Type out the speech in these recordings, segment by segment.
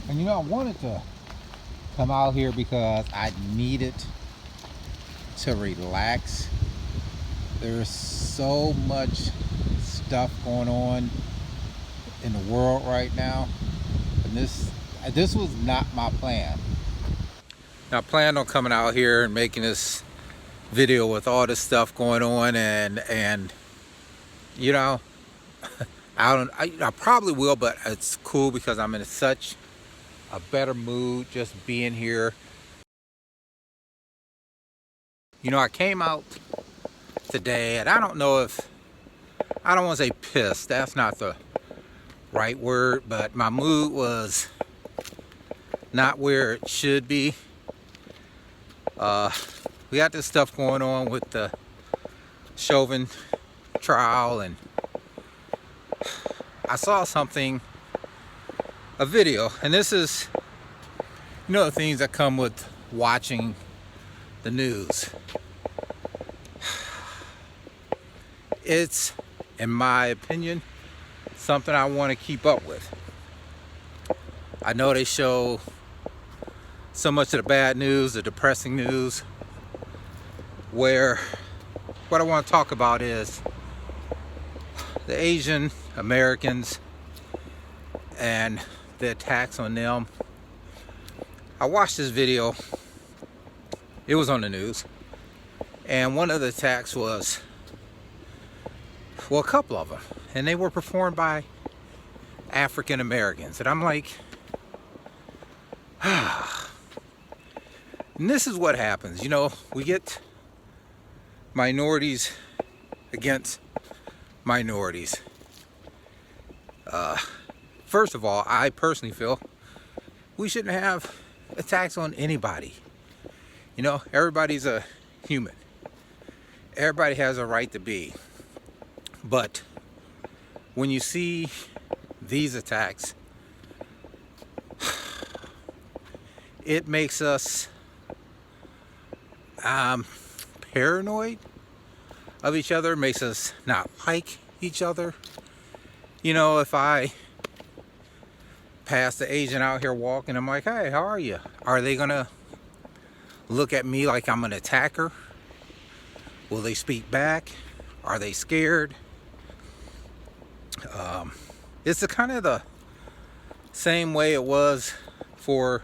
And you know, I wanted to come out here because I needed to relax. There's so much stuff going on in the world right now, and this was not my plan. Now, I planned on coming out here and making this video with all this stuff going on, and you know, I probably will, but it's cool because I'm in such a better mood just being here. You know, I came out today, and I don't know if I don't want to say pissed. That's not the right word, but my mood was not where it should be. We got this stuff going on with the Chauvin trial, and I saw something, a video, and this is, you know, the things that come with watching the news. It's, in my opinion, something I want to keep up with. I know they show so much of the bad news, the depressing news, where what I want to talk about is the Asian Americans and the attacks on them. I watched this video. It was on the news, and one of the attacks was, well, a couple of them, and they were performed by African Americans. And I'm like, and this is what happens. You know, we get minorities against minorities. First of all, I personally feel we shouldn't have attacks on anybody. You know, everybody's a human. Everybody has a right to be. But when you see these attacks, it makes us paranoid of each other, makes us not like each other. You know, if I pass the Asian out here walking, I'm like, hey, how are you? Are they gonna look at me like I'm an attacker? Will they speak back? Are they scared? It's the kind of the same way it was for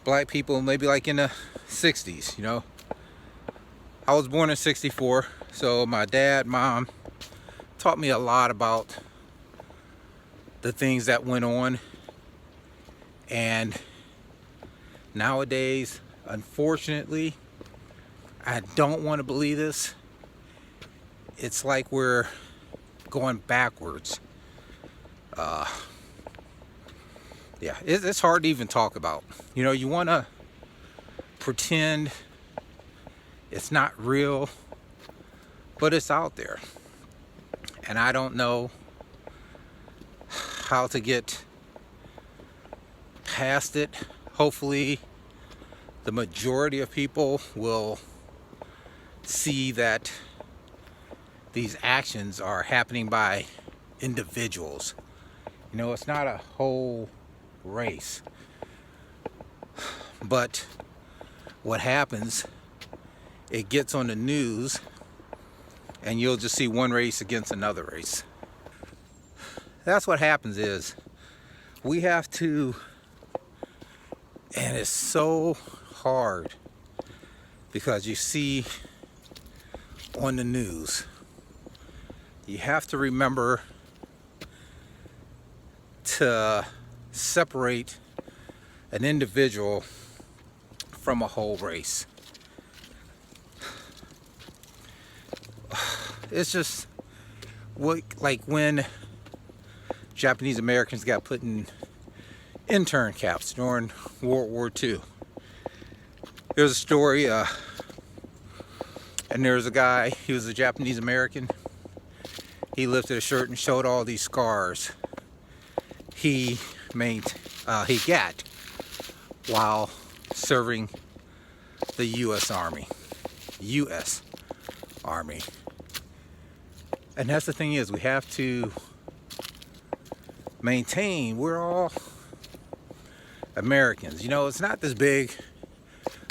black people, maybe like in the 60s, you know. I was born in 64, so my dad, mom taught me a lot about the things that went on. And nowadays, unfortunately, I don't want to believe this, it's like we're going backwards. Yeah, it's hard to even talk about. You know, you want to pretend it's not real, but it's out there. And I don't know how to get past it. Hopefully, the majority of people will see that these actions are happening by individuals. You know, it's not a whole race. But what happens, it gets on the news, and you'll just see one race against another race. That's what happens is we have to, and it's so hard because you see on the news, you have to remember to separate an individual from a whole race. It's just like when Japanese Americans got put in intern camps during World War II. There's a story, and there's a guy, he was a Japanese American. He lifted a shirt and showed all these scars he got while serving the U.S. Army. And that's the thing is, we have to maintain, we're all Americans. You know, it's not this big.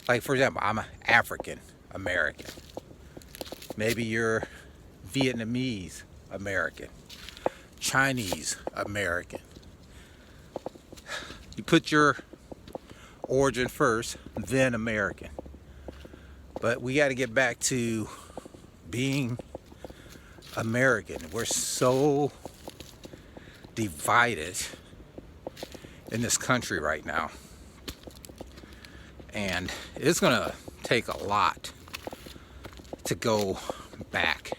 Like, for example, I'm an African American. Maybe you're Vietnamese American, Chinese American. You put your origin first, then American. But we got to get back to being American. We're so divided in this country right now. And it's going to take a lot to go back.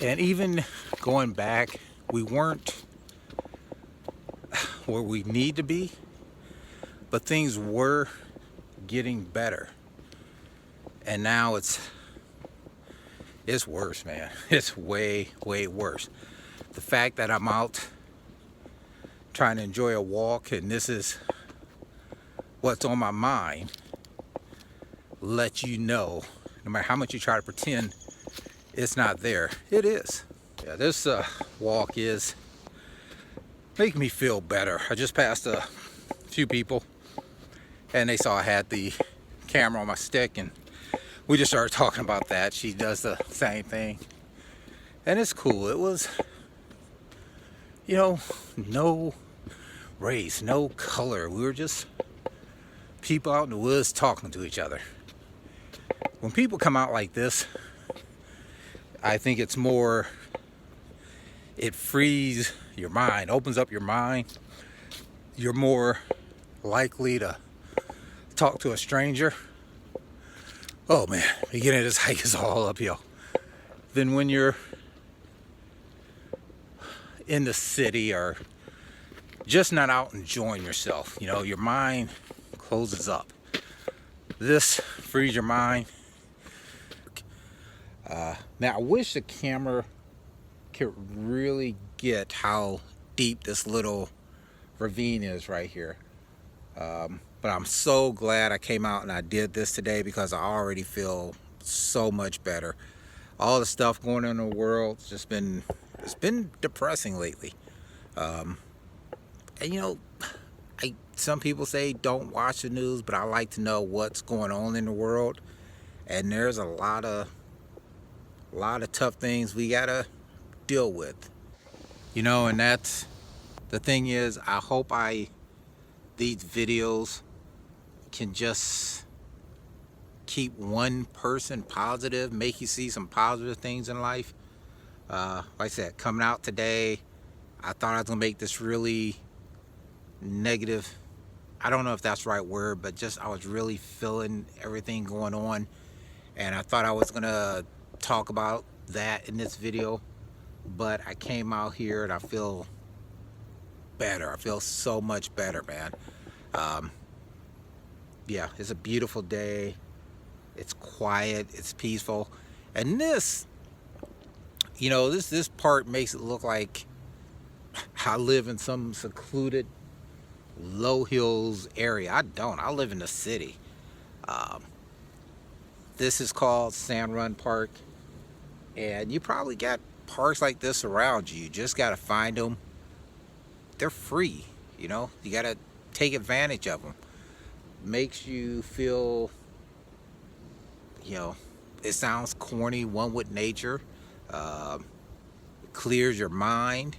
And even going back, we weren't where we need to be, but things were getting better. And now it's worse, man. It's way, way worse. The fact that I'm out trying to enjoy a walk and this is what's on my mind lets you know, no matter how much you try to pretend it's not there, it is. Yeah, this walk is making me feel better. I just passed a few people and they saw I had the camera on my stick, and we just started talking about that. She does the same thing, and it's cool. It was, you know, no race, no color. We were just people out in the woods talking to each other. When people come out like this, I think it's more, it frees your mind, opens up your mind. You're more likely to talk to a stranger. Oh man, beginning of this hike is all uphill. Then when you're in the city or just not out enjoying yourself, you know, your mind closes up. This frees your mind. Now I wish the camera could really get how deep this little ravine is right here. But I'm so glad I came out and I did this today, because I already feel so much better. All the stuff going on in the world, it's been depressing lately. And you know, some people say don't watch the news, but I like to know what's going on in the world. And there's a lot of tough things we gotta deal with. You know, and that's the thing is, I hope these videos can just keep one person positive, make you see some positive things in life. Like I said, coming out today, I thought I was gonna make this really negative. I don't know if that's the right word, but just I was really feeling everything going on, and I thought I was gonna talk about that in this video, but I came out here and I feel better. I feel so much better, man. Yeah, it's a beautiful day. It's quiet, it's peaceful. And this, you know, this part makes it look like I live in some secluded low hills area. I don't. I live in the city. This is called Sand Run Park, and you probably got parks like this around you. You just got to find them. They're free, you know. You got to take advantage of them. Makes you feel, you know, it sounds corny, one with nature. Clears your mind.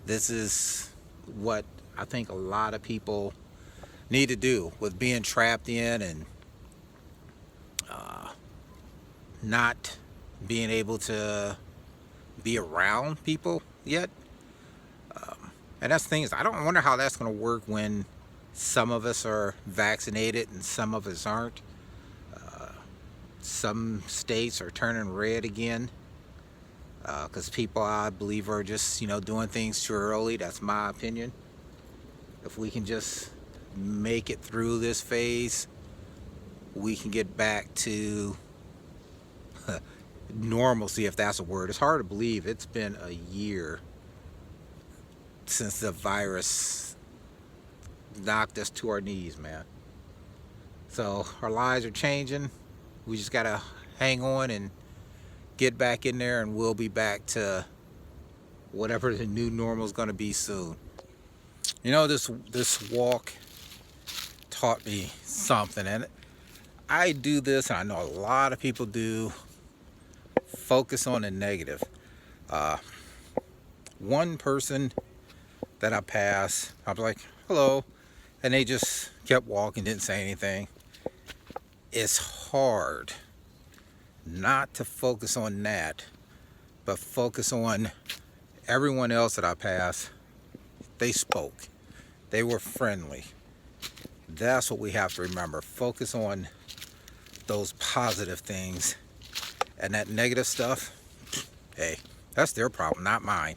This is what I think a lot of people need to do with being trapped in and not being able to be around people yet. And that's the thing is, I don't wonder how that's going to work when some of us are vaccinated and some of us aren't. Some states are turning red again because people, I believe, are just, you know, doing things too early. That's my opinion. If we can just make it through this phase, we can get back to normalcy, if that's a word. It's hard to believe it's been a year since the virus knocked us to our knees, man. So our lives are changing. We just gotta hang on and get back in there, and we'll be back to whatever the new normal is gonna be soon. You know, this walk taught me something, and I do this, and I know a lot of people do. Focus on the negative. One person that I passed, I was like, hello, and they just kept walking, didn't say anything. It's hard not to focus on that, but focus on everyone else that I passed. They spoke. They were friendly. That's what we have to remember. Focus on those positive things, and that negative stuff, hey, that's their problem, not mine.